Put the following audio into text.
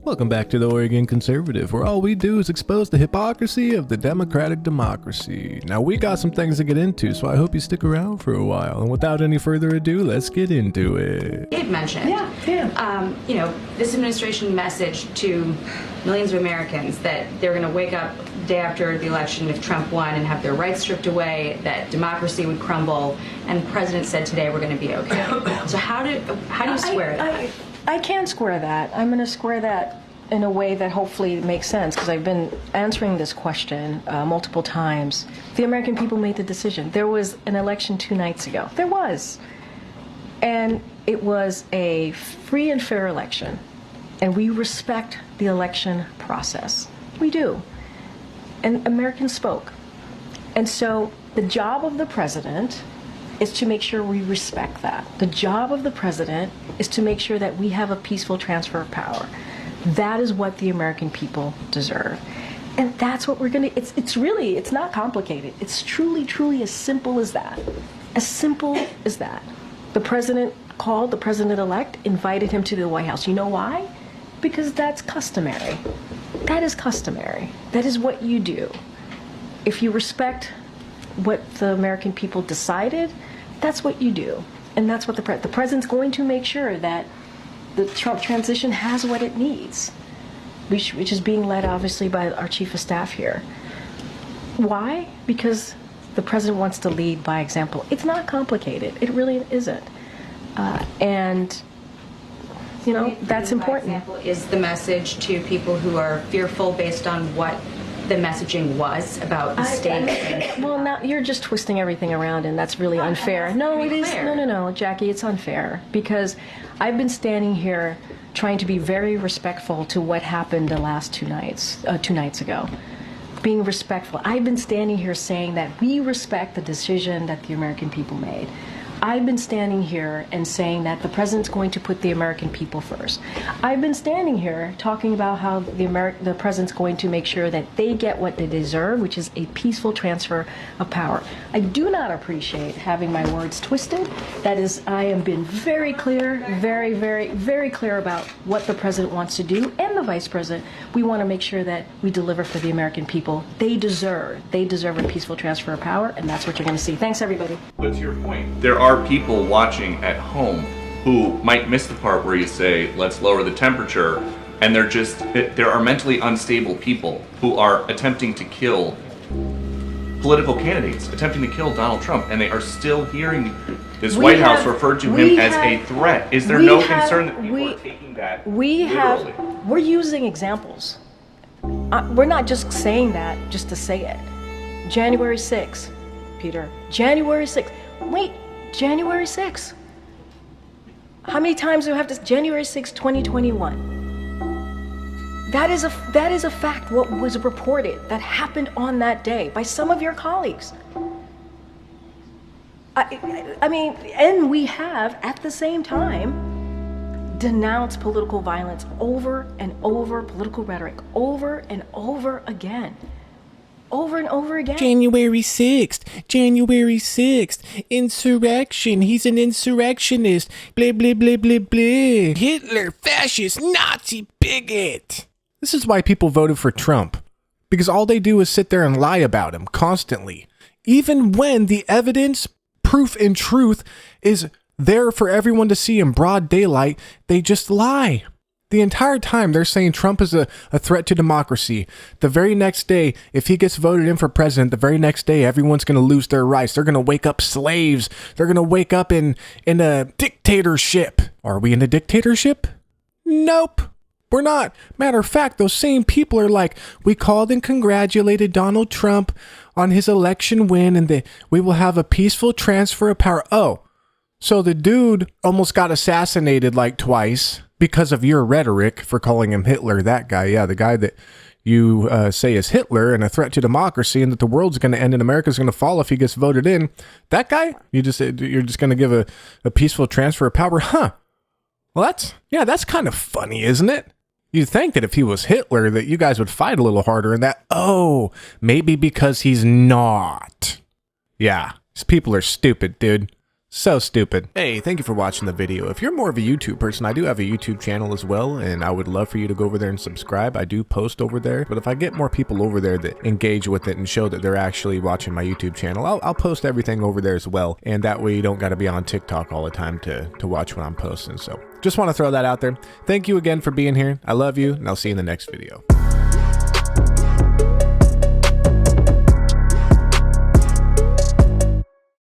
Welcome back to the Oregon Conservative, where all we do is expose the hypocrisy of the democratic democracy. Now, we got some things to get into, so I hope you stick around for a while. And without any further ado, let's get into it. Dave mentioned, this administration message to millions of Americans that they're going to wake up day after the election if Trump won and have their rights stripped away, that democracy would crumble, and the president said today we're going to be okay. So how do you square that? I can square that. I'm going to square that in a way that hopefully makes sense, because I've been answering this question multiple times. The American people made the decision. There was an election 2 nights ago. There was. And it was a free and fair election. And we respect the election process. We do. And Americans spoke. And so the job of the president is to make sure we respect that. The job of the president is to make sure that we have a peaceful transfer of power. That is what the American people deserve. And that's what we're going to, it's not complicated. It's truly as simple as that. As simple as that. The president called the president-elect, invited him to the White House. You know why? Because that's customary. That is customary. That is what you do. If you respect what the American people decided, that's what you do. And that's what the president's going to make sure that the Trump transition has what it needs, which is being led obviously by our chief of staff here. Why? Because the president wants to lead by example. It's not complicated. It really isn't. That's important. By example is the message to people who are fearful based on what the messaging was about the state. Well, now you're just twisting everything around, and that's really unfair. No, it is. No, Jackie, it's unfair, because I've been standing here trying to be very respectful to what happened the last 2 nights ago. Being respectful. I've been standing here saying that we respect the decision that the American people made. I've been standing here and saying that the president's going to put the American people first. I've been standing here talking about how the president's going to make sure that they get what they deserve, which is a peaceful transfer of power. I do not appreciate having my words twisted. That is, I am being very clear, very clear about what the president wants to do, and the vice president. We want to make sure that we deliver for the American people. They deserve a peaceful transfer of power, and that's what you're going to see. Thanks, everybody. But to your point, there are people watching at home who might miss the part where you say, let's lower the temperature, and there are mentally unstable people who are attempting to kill political candidates, attempting to kill Donald Trump, and they are still hearing this White House refer to him as a threat. Is there no concern that people are taking that literally? We're using examples. We're not just saying that just to say it. January 6th, Peter. January 6th. Wait, January 6th. How many times do we have to? January 6th, 2021. That is a fact. What was reported that happened on that day by some of your colleagues. I mean, and we have at the same time denounced political violence over and over, political rhetoric over and over again. Over and over again. January 6th, insurrection, he's an insurrectionist, blah, blah, blah, blah, blah. Hitler, fascist, Nazi, bigot. This is why people voted for Trump, because all they do is sit there and lie about him constantly. Even when the evidence, proof, and truth is there for everyone to see in broad daylight, they just lie. The entire time they're saying Trump is a threat to democracy. The very next day, if he gets voted in for president, the very next day, everyone's going to lose their rights. They're going to wake up slaves. They're going to wake up in a dictatorship. Are we in a dictatorship? Nope, we're not. Matter of fact, those same people are like, we called and congratulated Donald Trump on his election win, and we will have a peaceful transfer of power. Oh, so the dude almost got assassinated like twice because of your rhetoric for calling him Hitler. That guy, yeah, the guy that you say is Hitler and a threat to democracy, and that the world's going to end and America's going to fall if he gets voted in. That guy, you're just going to give a peaceful transfer of power, huh? Well, that's kind of funny, isn't it? You'd think that if he was Hitler, that you guys would fight a little harder, and that, maybe because he's not. Yeah, these people are stupid, dude. So stupid. Hey, thank you for watching the video. If you're more of a YouTube person, I do have a YouTube channel as well, and I would love for you to go over there and subscribe. I do post over there, but if I get more people over there that engage with it and show that they're actually watching my YouTube channel, I'll post everything over there as well, and that way you don't got to be on TikTok all the time to watch what I'm posting. So just want to throw that out there. Thank you again for being here. I love you, and I'll see you in the next video.